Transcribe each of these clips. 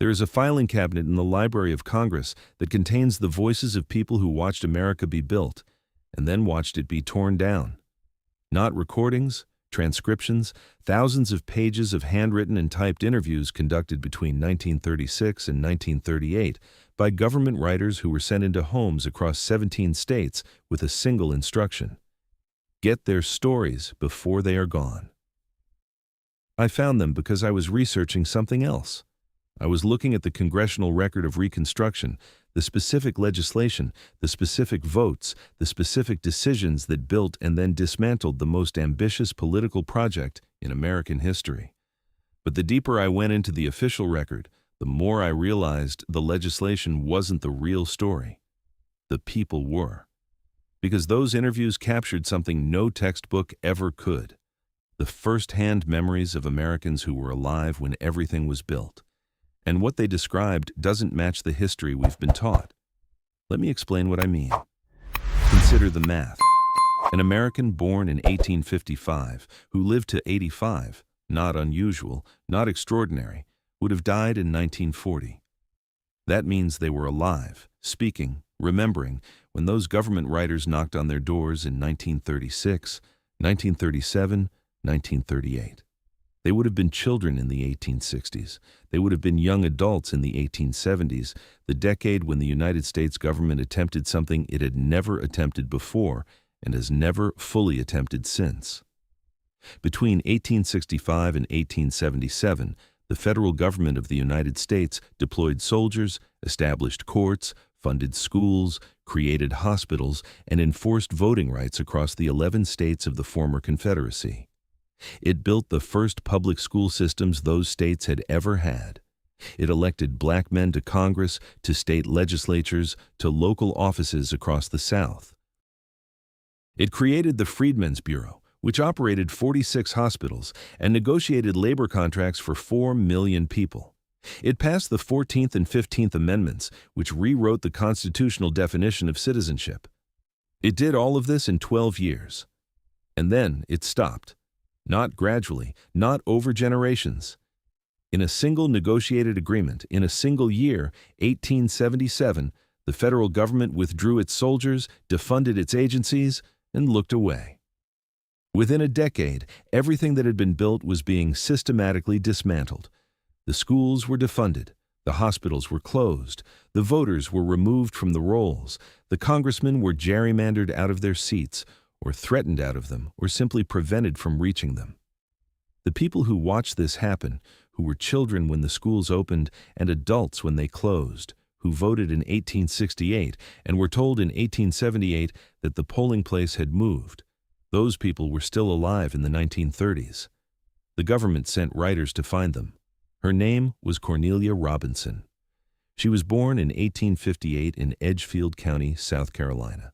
There is a filing cabinet in the Library of Congress that contains the voices of people who watched America be built and then watched it be torn down. Not recordings, transcriptions, thousands of pages of handwritten and typed interviews conducted between 1936 and 1938 by government writers who were sent into homes across 17 states with a single instruction: get their stories before they are gone. I found them because I was researching something else. I was looking at the congressional record of Reconstruction, the specific legislation, the specific votes, the specific decisions that built and then dismantled the most ambitious political project in American history. But the deeper I went into the official record, the more I realized the legislation wasn't the real story. The people were. Because those interviews captured something no textbook ever could: the first-hand memories of Americans who were alive when everything was built. And what they described doesn't match the history we've been taught. Let me explain what I mean. Consider the math. An American born in 1855 who lived to 85, not unusual, not extraordinary, would have died in 1940. That means they were alive, speaking, remembering, when those government writers knocked on their doors in 1936, 1937, 1938. They would have been children in the 1860s. They would have been young adults in the 1870s, the decade when the United States government attempted something it had never attempted before and has never fully attempted since. Between 1865 and 1877, the federal government of the United States deployed soldiers, established courts, funded schools, created hospitals, and enforced voting rights across the 11 states of the former Confederacy. It built the first public school systems those states had ever had. It elected black men to Congress, to state legislatures, to local offices across the South. It created the Freedmen's Bureau, which operated 46 hospitals and negotiated labor contracts for 4 million people. It passed the 14th and 15th Amendments, which rewrote the constitutional definition of citizenship. It did all of this in 12 years. And then it stopped. Not gradually, not over generations. In a single negotiated agreement, in a single year, 1877, the federal government withdrew its soldiers, defunded its agencies, and looked away. Within a decade, everything that had been built was being systematically dismantled. The schools were defunded, the hospitals were closed, the voters were removed from the rolls, the congressmen were gerrymandered out of their seats, or threatened out of them, or simply prevented from reaching them. The people who watched this happen, who were children when the schools opened and adults when they closed, who voted in 1868 and were told in 1878 that the polling place had moved, those people were still alive in the 1930s. The government sent writers to find them. Her name was Cornelia Robinson. She was born in 1858 in Edgefield County, South Carolina.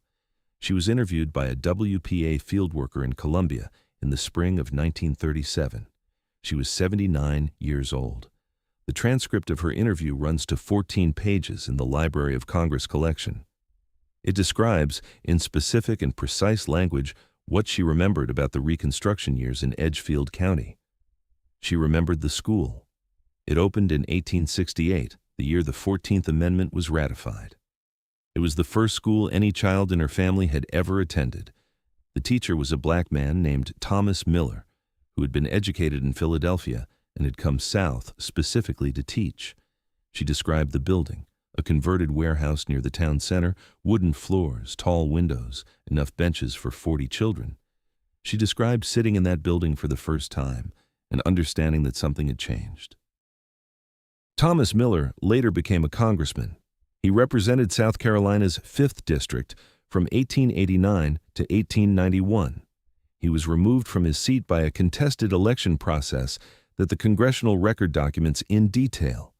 She was interviewed by a WPA field worker in Columbia in the spring of 1937. She was 79 years old. The transcript of her interview runs to 14 pages in the Library of Congress collection. It describes, in specific and precise language, what she remembered about the Reconstruction years in Edgefield County. She remembered the school. It opened in 1868, the year the 14th Amendment was ratified. It was the first school any child in her family had ever attended. The teacher was a black man named Thomas Miller, who had been educated in Philadelphia and had come south specifically to teach. She described the building, a converted warehouse near the town center, wooden floors, tall windows, enough benches for 40 children. She described sitting in that building for the first time and understanding that something had changed. Thomas Miller later became a congressman. He represented South Carolina's 5th District from 1889 to 1891. He was removed from his seat by a contested election process that the congressional record documents in detail.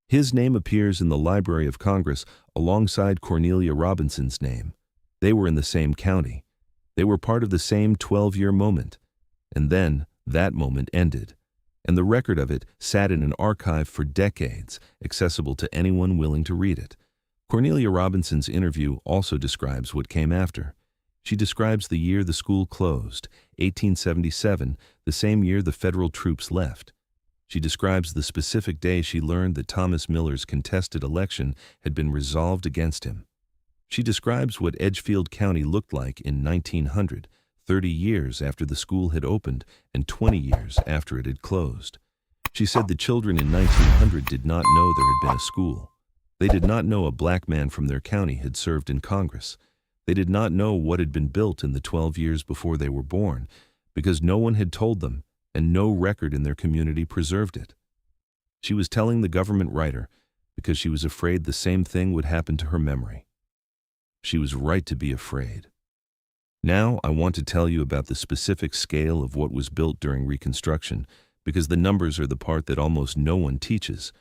His name appears in the Library of Congress alongside Cornelia Robinson's name. They were in the same county. They were part of the same 12-year moment. And then that moment ended, and the record of it sat in an archive for decades, accessible to anyone willing to read it. Cornelia Robinson's interview also describes what came after. She describes the year the school closed, 1877, the same year the federal troops left. She describes the specific day she learned that Thomas Miller's contested election had been resolved against him. She describes what Edgefield County looked like in 1900, 30 years after the school had opened and 20 years after it had closed. She said the children in 1900 did not know there had been a school. They did not know a black man from their county had served in Congress. They did not know what had been built in the 12 years before they were born, because no one had told them, and no record in their community preserved it. She was telling the government writer because she was afraid the same thing would happen to her memory. She was right to be afraid. Now I want to tell you about the specific scale of what was built during Reconstruction, because the numbers are the part that almost no one teaches,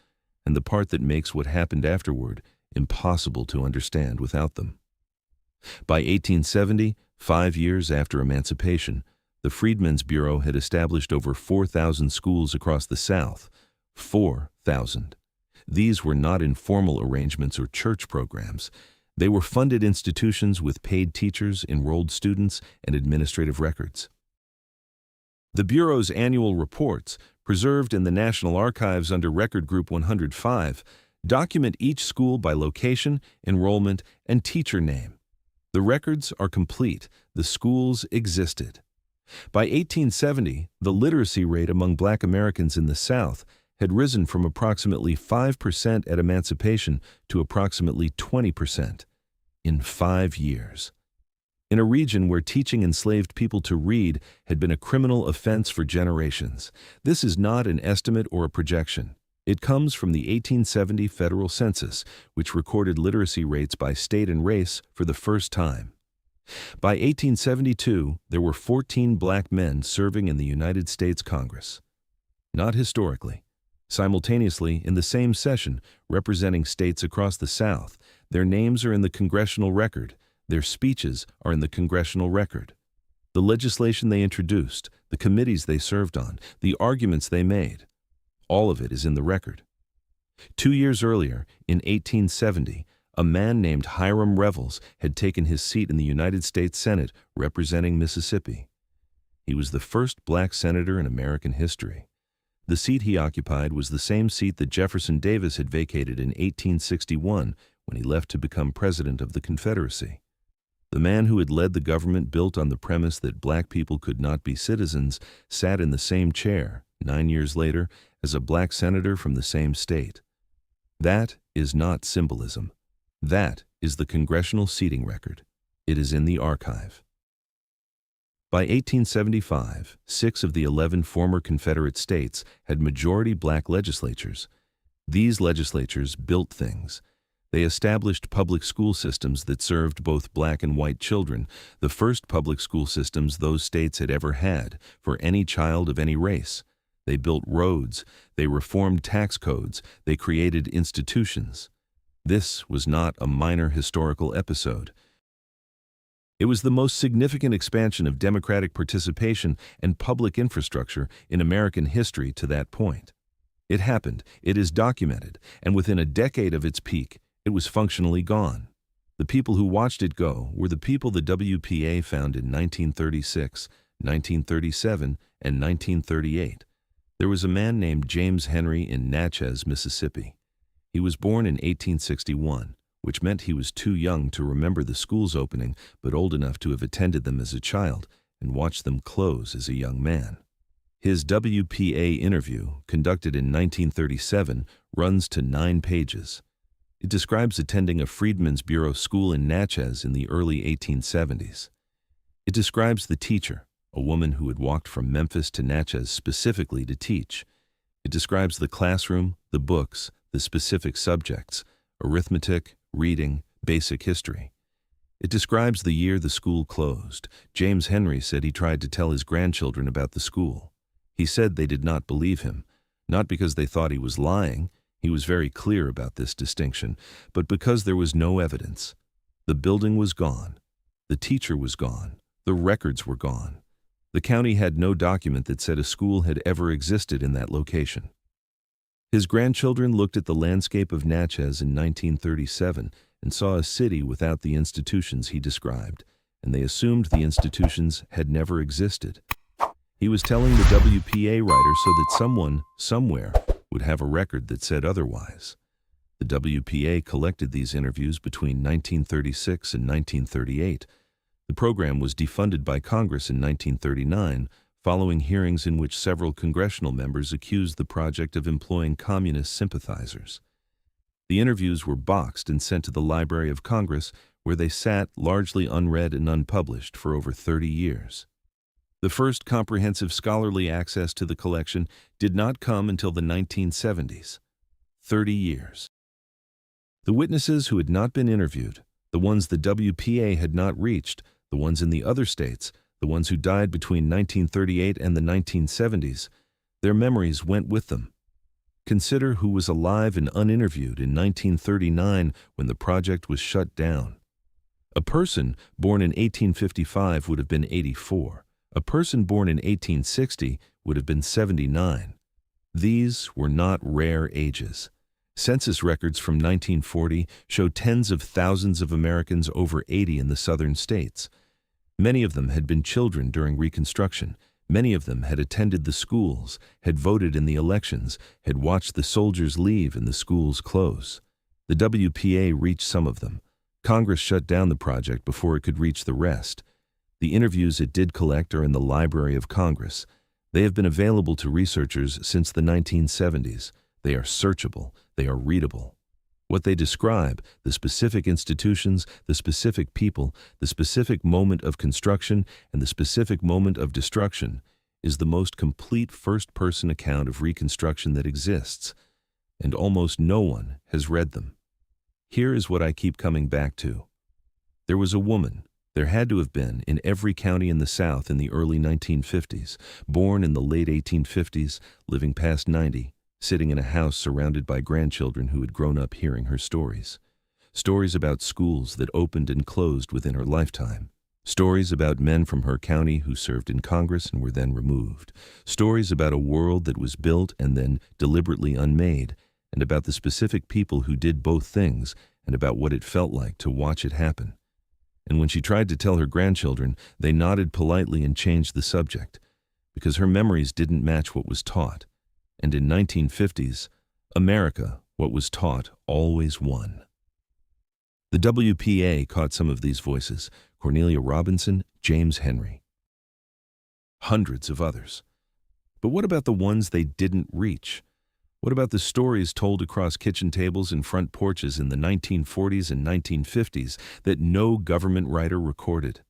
and the part that makes what happened afterward impossible to understand without them. By 1870, 5 years after emancipation, the Freedmen's Bureau had established over 4,000 schools across the South. 4,000. These were not informal arrangements or church programs. They were funded institutions with paid teachers, enrolled students, and administrative records. The Bureau's annual reports, preserved in the National Archives under Record Group 105, document each school by location, enrollment, and teacher name. The records are complete. The schools existed. By 1870, the literacy rate among Black Americans in the South had risen from approximately 5% at emancipation to approximately 20% in 5 years. In a region where teaching enslaved people to read had been a criminal offense for generations. This is not an estimate or a projection. It comes from the 1870 federal census, which recorded literacy rates by state and race for the first time. By 1872, there were 14 black men serving in the United States Congress. Not historically. Simultaneously, in the same session, representing states across the South, their names are in the congressional record. Their speeches are in the congressional record. The legislation they introduced, the committees they served on, the arguments they made, all of it is in the record. 2 years earlier, in 1870, a man named Hiram Revels had taken his seat in the United States Senate representing Mississippi. He was the first black senator in American history. The seat he occupied was the same seat that Jefferson Davis had vacated in 1861 when he left to become president of the Confederacy. The man who had led the government built on the premise that black people could not be citizens sat in the same chair 9 years later as a black senator from the same state. That is not symbolism. That is the congressional seating record. It is in the archive. By 1875, 6 of the 11 former Confederate states had majority black legislatures. These legislatures built things. They established public school systems that served both black and white children, the first public school systems those states had ever had for any child of any race. They built roads, they reformed tax codes, they created institutions. This was not a minor historical episode. It was the most significant expansion of democratic participation and public infrastructure in American history to that point. It happened, it is documented, and within a decade of its peak, it was functionally gone. The people who watched it go were the people the WPA found in 1936, 1937, and 1938. There was a man named James Henry in Natchez, Mississippi. He was born in 1861, which meant he was too young to remember the schools opening, but old enough to have attended them as a child and watched them close as a young man. His WPA interview, conducted in 1937, runs to 9 pages. It describes attending a Freedmen's Bureau school in Natchez in the early 1870s. It describes the teacher, a woman who had walked from Memphis to Natchez specifically to teach. It describes the classroom, the books, the specific subjects, arithmetic, reading, basic history. It describes the year the school closed. James Henry said he tried to tell his grandchildren about the school. He said they did not believe him, not because they thought he was lying, he was very clear about this distinction, but because there was no evidence. The building was gone. The teacher was gone. The records were gone. The county had no document that said a school had ever existed in that location. His grandchildren looked at the landscape of Natchez in 1937 and saw a city without the institutions he described, and they assumed the institutions had never existed. He was telling the WPA writer so that someone, somewhere, would have a record that said otherwise. The WPA collected these interviews between 1936 and 1938. The program was defunded by Congress in 1939, following hearings in which several congressional members accused the project of employing communist sympathizers. The interviews were boxed and sent to the Library of Congress, where they sat, largely unread and unpublished, for over 30 years. The first comprehensive scholarly access to the collection did not come until the 1970s. 30 years. The witnesses who had not been interviewed, the ones the WPA had not reached, the ones in the other states, the ones who died between 1938 and the 1970s, their memories went with them. Consider who was alive and uninterviewed in 1939 when the project was shut down. A person born in 1855 would have been 84. A person born in 1860 would have been 79. These were not rare ages. Census records from 1940 show tens of thousands of Americans over 80 in the southern states. Many of them had been children during Reconstruction. Many of them had attended the schools, had voted in the elections, had watched the soldiers leave and the schools close. The WPA reached some of them. Congress shut down the project before it could reach the rest. The interviews it did collect are in the Library of Congress. They have been available to researchers since the 1970s. They are searchable. They are readable. What they describe, the specific institutions, the specific people, the specific moment of construction, and the specific moment of destruction, is the most complete first-person account of Reconstruction that exists, and almost no one has read them. Here is what I keep coming back to. There was a woman, there had to have been, in every county in the South in the early 1950s, born in the late 1850s, living past 90, sitting in a house surrounded by grandchildren who had grown up hearing her stories. Stories about schools that opened and closed within her lifetime. Stories about men from her county who served in Congress and were then removed. Stories about a world that was built and then deliberately unmade, and about the specific people who did both things, and about what it felt like to watch it happen. And when she tried to tell her grandchildren, they nodded politely and changed the subject, because her memories didn't match what was taught. And in 1950s, America, what was taught, always won. The WPA caught some of these voices: Cornelia Robinson, James Henry. Hundreds of others. But what about the ones they didn't reach? What about the stories told across kitchen tables and front porches in the 1940s and 1950s that no government writer recorded?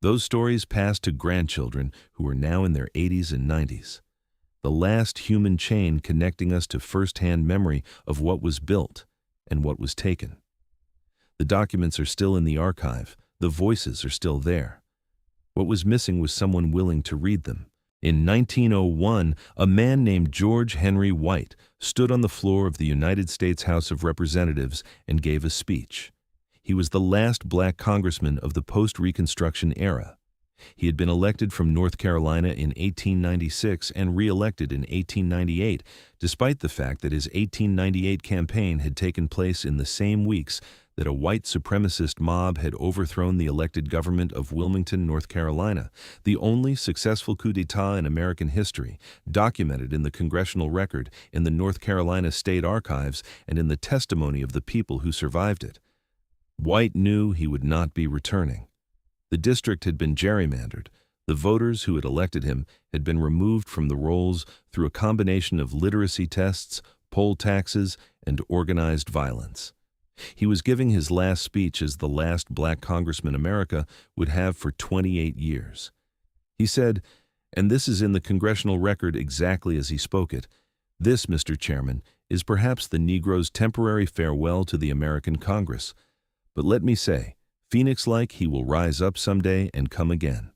Those stories passed to grandchildren who are now in their 80s and 90s. The last human chain connecting us to first-hand memory of what was built and what was taken. The documents are still in the archive. The voices are still there. What was missing was someone willing to read them. In 1901, a man named George Henry White stood on the floor of the United States House of Representatives and gave a speech. He was the last black congressman of the post-Reconstruction era. He had been elected from North Carolina in 1896 and re-elected in 1898, despite the fact that his 1898 campaign had taken place in the same weeks that a white supremacist mob had overthrown the elected government of Wilmington, North Carolina, the only successful coup d'etat in American history, documented in the congressional record, in the North Carolina State Archives, and in the testimony of the people who survived it. White knew he would not be returning. The district had been gerrymandered. The voters who had elected him had been removed from the rolls through a combination of literacy tests, poll taxes, and organized violence. He was giving his last speech as the last black congressman America would have for 28 years. He said, and this is in the congressional record exactly as he spoke it, "This, Mr. Chairman, is perhaps the Negro's temporary farewell to the American Congress. But let me say, Phoenix-like, he will rise up someday and come again."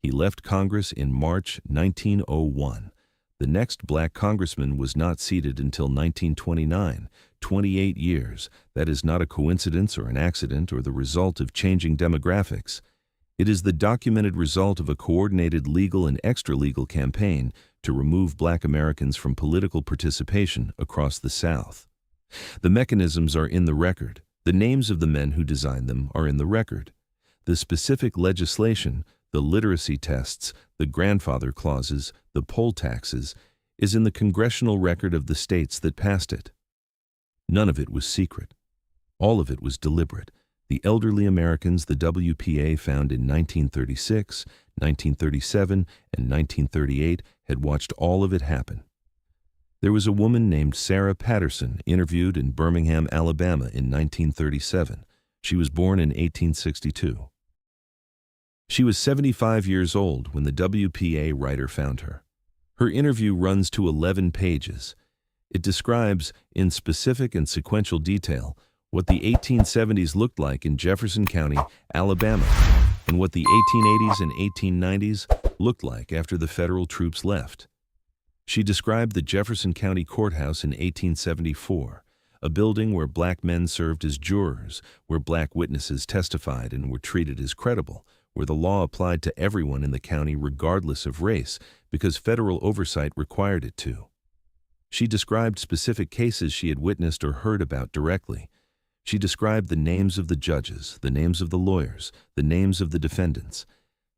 He left Congress in March 1901. The next black congressman was not seated until 1929, 28 years. That is not a coincidence or an accident or the result of changing demographics. It is the documented result of a coordinated legal and extra-legal campaign to remove black Americans from political participation across the South. The mechanisms are in the record. The names of the men who designed them are in the record. The specific legislation, the literacy tests, the grandfather clauses, the poll taxes, is in the congressional record of the states that passed it. None of it was secret. All of it was deliberate. The elderly Americans the WPA found in 1936, 1937, and 1938 had watched all of it happen. There was a woman named Sarah Patterson interviewed in Birmingham, Alabama in 1937. She was born in 1862. She was 75 years old when the WPA writer found her. Her interview runs to 11 pages. It describes, in specific and sequential detail, what the 1870s looked like in Jefferson County, Alabama, and what the 1880s and 1890s looked like after the federal troops left. She described the Jefferson County Courthouse in 1874, a building where black men served as jurors, where black witnesses testified and were treated as credible, where the law applied to everyone in the county regardless of race because federal oversight required it to. She described specific cases she had witnessed or heard about directly. She described the names of the judges, the names of the lawyers, the names of the defendants.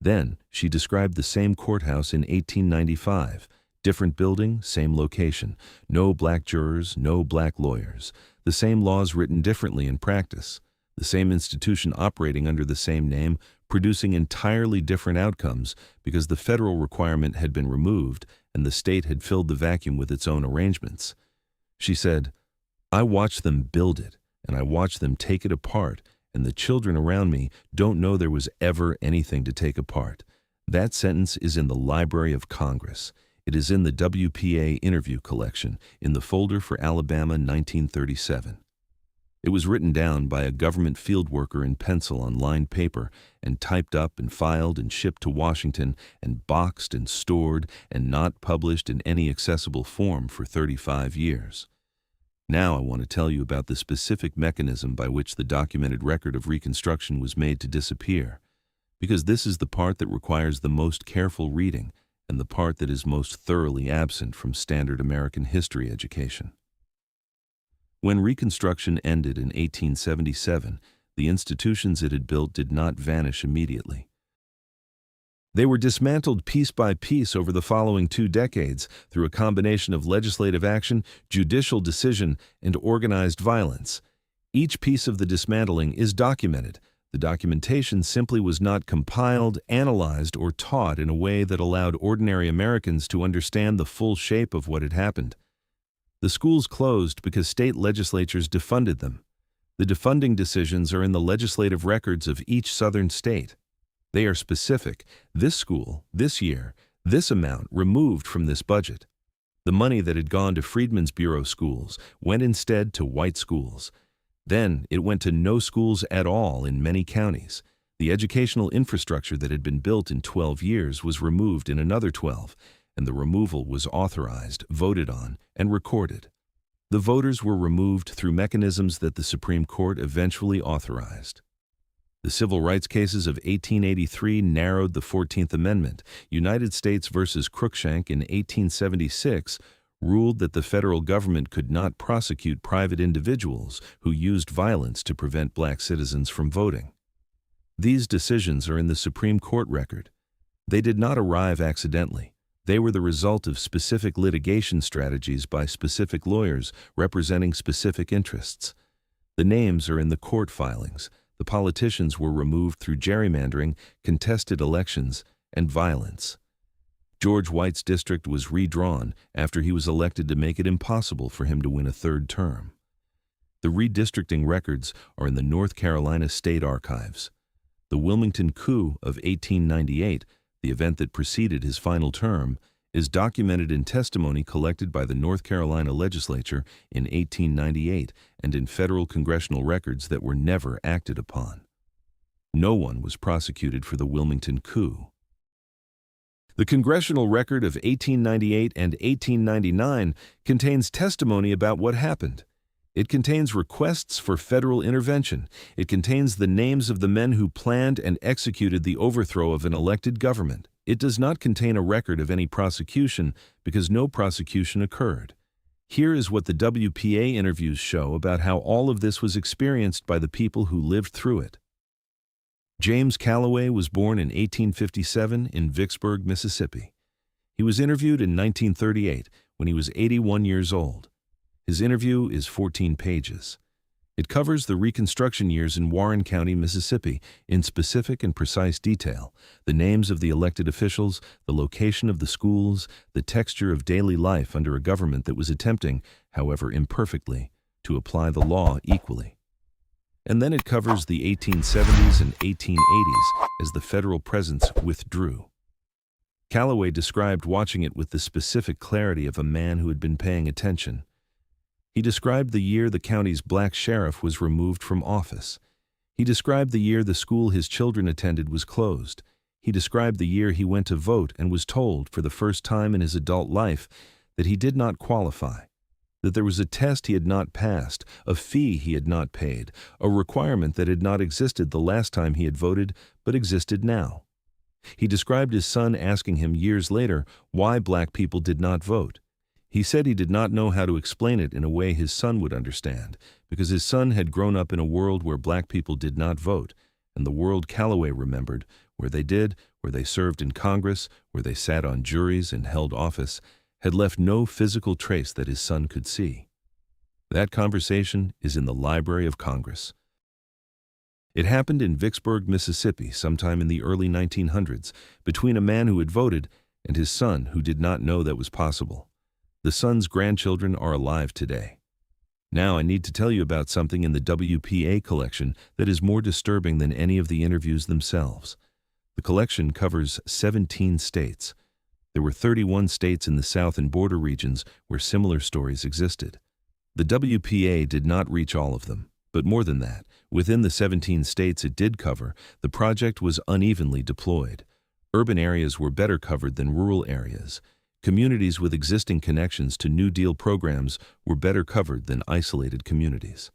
Then she described the same courthouse in 1895, different building, same location, no black jurors, no black lawyers, the same laws written differently in practice, the same institution operating under the same name, producing entirely different outcomes because the federal requirement had been removed and the state had filled the vacuum with its own arrangements. She said, "I watched them build it, and I watched them take it apart, and the children around me don't know there was ever anything to take apart." That sentence is in the Library of Congress. It is in the WPA interview collection, in the folder for Alabama 1937. It was written down by a government field worker in pencil on lined paper and typed up and filed and shipped to Washington and boxed and stored and not published in any accessible form for 35 years. Now I want to tell you about the specific mechanism by which the documented record of Reconstruction was made to disappear, because this is the part that requires the most careful reading and the part that is most thoroughly absent from standard American history education. When Reconstruction ended in 1877, the institutions it had built did not vanish immediately. They were dismantled piece by piece over the following 2 decades through a combination of legislative action, judicial decision, and organized violence. Each piece of the dismantling is documented. The documentation simply was not compiled, analyzed, or taught in a way that allowed ordinary Americans to understand the full shape of what had happened. The schools closed because state legislatures defunded them. The defunding decisions are in the legislative records of each southern state. They are specific. This school, this year, this amount removed from this budget. The money that had gone to Freedmen's Bureau schools went instead to white schools. Then it went to no schools at all in many counties. The educational infrastructure that had been built in 12 years was removed in another 12, and the removal was authorized, voted on, and recorded. The voters were removed through mechanisms that the Supreme Court eventually authorized. The civil rights cases of 1883 narrowed the 14th Amendment. United States versus Cruikshank in 1876 ruled that the federal government could not prosecute private individuals who used violence to prevent black citizens from voting. These decisions are in the Supreme Court record. They did not arrive accidentally. They were the result of specific litigation strategies by specific lawyers representing specific interests. The names are in the court filings. The politicians were removed through gerrymandering, contested elections, and violence. George White's district was redrawn after he was elected to make it impossible for him to win a 3rd term. The redistricting records are in the North Carolina State Archives. The Wilmington coup of 1898, the event that preceded his final term, is documented in testimony collected by the North Carolina legislature in 1898 and in federal congressional records that were never acted upon. No one was prosecuted for the Wilmington coup. The congressional record of 1898 and 1899 contains testimony about what happened. It contains requests for federal intervention. It contains the names of the men who planned and executed the overthrow of an elected government. It does not contain a record of any prosecution because no prosecution occurred. Here is what the WPA interviews show about how all of this was experienced by the people who lived through it. James Calloway was born in 1857 in Vicksburg, Mississippi. He was interviewed in 1938 when he was 81 years old. His interview is 14 pages. It covers the Reconstruction years in Warren County, Mississippi, in specific and precise detail: the names of the elected officials, the location of the schools, the texture of daily life under a government that was attempting, however imperfectly, to apply the law equally. And then it covers the 1870s and 1880s as the federal presence withdrew. Calloway described watching it with the specific clarity of a man who had been paying attention. He described the year the county's black sheriff was removed from office. He described the year the school his children attended was closed. He described the year he went to vote and was told, for the first time in his adult life, that he did not qualify, that there was a test he had not passed, a fee he had not paid, a requirement that had not existed the last time he had voted but existed now. He described his son asking him years later why black people did not vote. He said he did not know how to explain it in a way his son would understand, because his son had grown up in a world where black people did not vote, and the world Calloway remembered, where they did, where they served in Congress, where they sat on juries and held office, had left no physical trace that his son could see. That conversation is in the Library of Congress. It happened in Vicksburg, Mississippi, sometime in the early 1900s, between a man who had voted and his son who did not know that was possible. The son's grandchildren are alive today. Now I need to tell you about something in the WPA collection that is more disturbing than any of the interviews themselves. The collection covers 17 states. There were 31 states in the South and border regions where similar stories existed. The WPA did not reach all of them, but more than that, within the 17 states it did cover, the project was unevenly deployed. Urban areas were better covered than rural areas. Communities with existing connections to New Deal programs were better covered than isolated communities.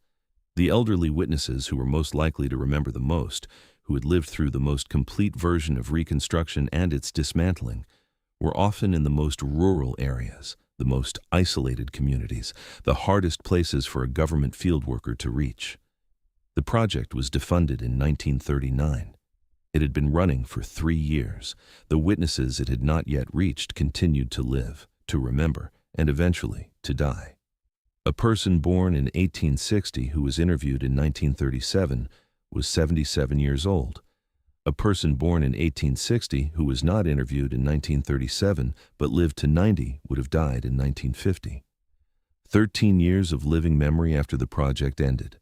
The elderly witnesses who were most likely to remember the most, who had lived through the most complete version of Reconstruction and its dismantling, were often in the most rural areas, the most isolated communities, the hardest places for a government field worker to reach. The project was defunded in 1939. It had been running for 3 years. The witnesses it had not yet reached continued to live, to remember, and eventually to die. A person born in 1860 who was interviewed in 1937 was 77 years old. A person born in 1860 who was not interviewed in 1937 but lived to 90 would have died in 1950. 13 years of living memory after the project ended.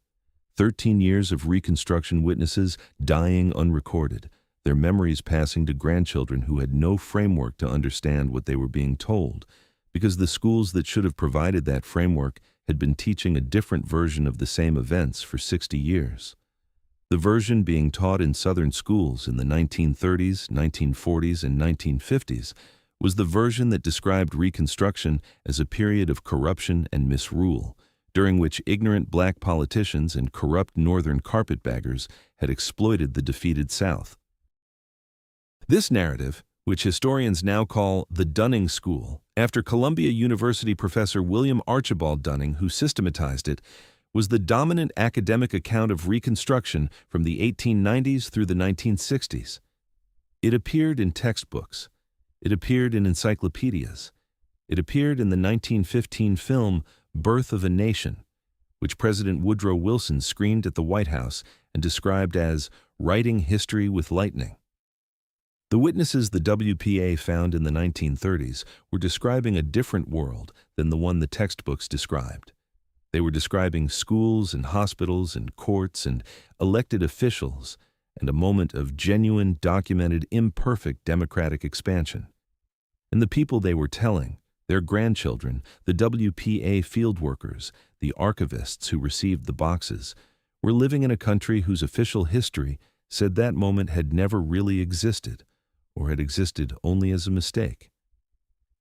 13 years of Reconstruction witnesses dying unrecorded, their memories passing to grandchildren who had no framework to understand what they were being told, because the schools that should have provided that framework had been teaching a different version of the same events for 60 years. The version being taught in Southern schools in the 1930s, 1940s, and 1950s was the version that described Reconstruction as a period of corruption and misrule, during which ignorant black politicians and corrupt Northern carpetbaggers had exploited the defeated South. This narrative, which historians now call the Dunning School, after Columbia University professor William Archibald Dunning, who systematized it, was the dominant academic account of Reconstruction from the 1890s through the 1960s. It appeared in textbooks. It appeared in encyclopedias. It appeared in the 1915 film Birth of a Nation, which President Woodrow Wilson screened at the White House and described as writing history with lightning. The witnesses the WPA found in the 1930s were describing a different world than the one the textbooks described. They were describing schools and hospitals and courts and elected officials and a moment of genuine, documented, imperfect democratic expansion. And the people they were telling, their grandchildren, the WPA field workers, the archivists who received the boxes, were living in a country whose official history said that moment had never really existed, or had existed only as a mistake.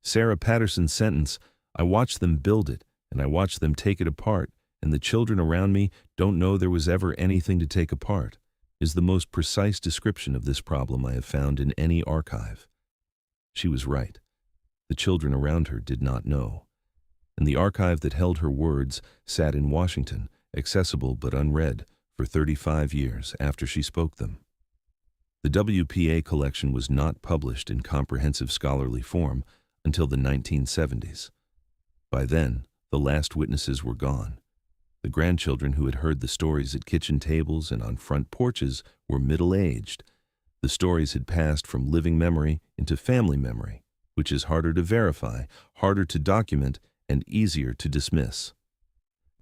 Sarah Patterson's sentence, "I watched them build it, and I watched them take it apart, and the children around me don't know there was ever anything to take apart," is the most precise description of this problem I have found in any archive. She was right. The children around her did not know. And the archive that held her words sat in Washington, accessible but unread, for 35 years after she spoke them. The WPA collection was not published in comprehensive scholarly form until the 1970s. By then, the last witnesses were gone. The grandchildren who had heard the stories at kitchen tables and on front porches were middle-aged. The stories had passed from living memory into family memory, which is harder to verify, harder to document, and easier to dismiss.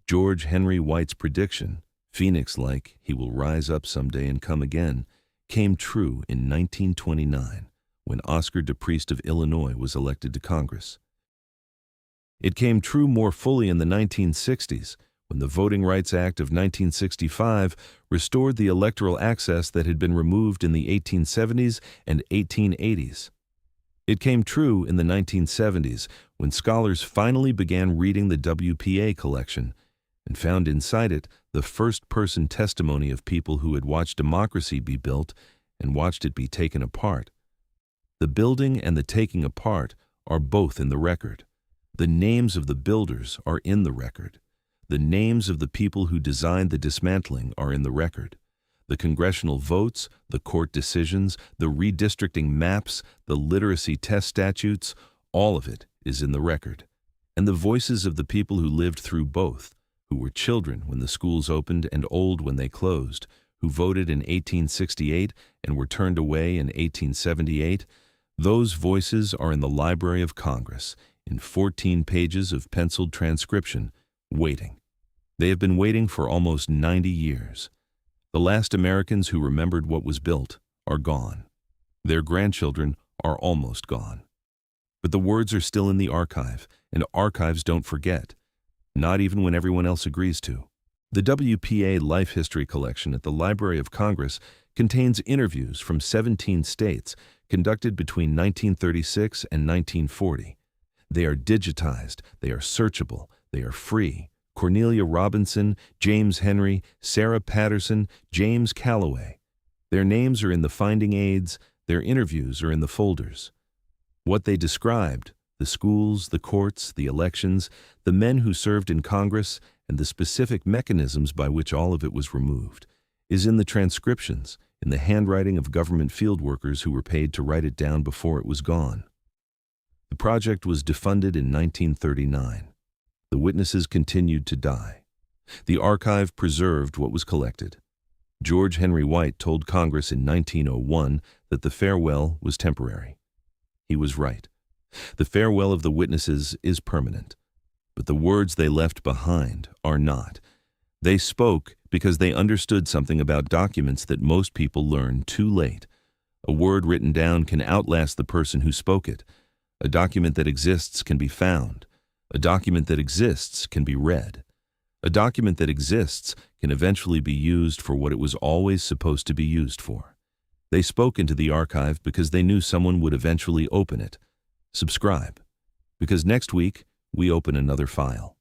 George Henry White's prediction, Phoenix-like, he will rise up someday and come again, came true in 1929 when Oscar DePriest of Illinois was elected to Congress. It came true more fully in the 1960s when the Voting Rights Act of 1965 restored the electoral access that had been removed in the 1870s and 1880s. It came true in the 1970s when scholars finally began reading the WPA collection and found inside it the first-person testimony of people who had watched democracy be built and watched it be taken apart. The building and the taking apart are both in the record. The names of the builders are in the record. The names of the people who designed the dismantling are in the record. The congressional votes, the court decisions, the redistricting maps, the literacy test statutes, all of it is in the record. And the voices of the people who lived through both, who were children when the schools opened and old when they closed, who voted in 1868 and were turned away in 1878, those voices are in the Library of Congress, in 14 pages of penciled transcription, waiting. They have been waiting for almost 90 years. The last Americans who remembered what was built are gone. Their grandchildren are almost gone. But the words are still in the archive, and archives don't forget, not even when everyone else agrees to. The WPA Life History Collection at the Library of Congress contains interviews from 17 states conducted between 1936 and 1940. They are digitized, they are searchable, they are free. Cornelia Robinson, James Henry, Sarah Patterson, James Calloway. Their names are in the finding aids, their interviews are in the folders. What they described, the schools, the courts, the elections, the men who served in Congress, and the specific mechanisms by which all of it was removed, is in the transcriptions, in the handwriting of government field workers who were paid to write it down before it was gone. The project was defunded in 1939. The witnesses continued to die. The archive preserved what was collected. George Henry White told Congress in 1901 that the farewell was temporary. He was right. The farewell of the witnesses is permanent. But the words they left behind are not. They spoke because they understood something about documents that most people learn too late. A word written down can outlast the person who spoke it. A document that exists can be found. A document that exists can be read. A document that exists can eventually be used for what it was always supposed to be used for. They spoke into the archive because they knew someone would eventually open it. Subscribe, because next week we open another file.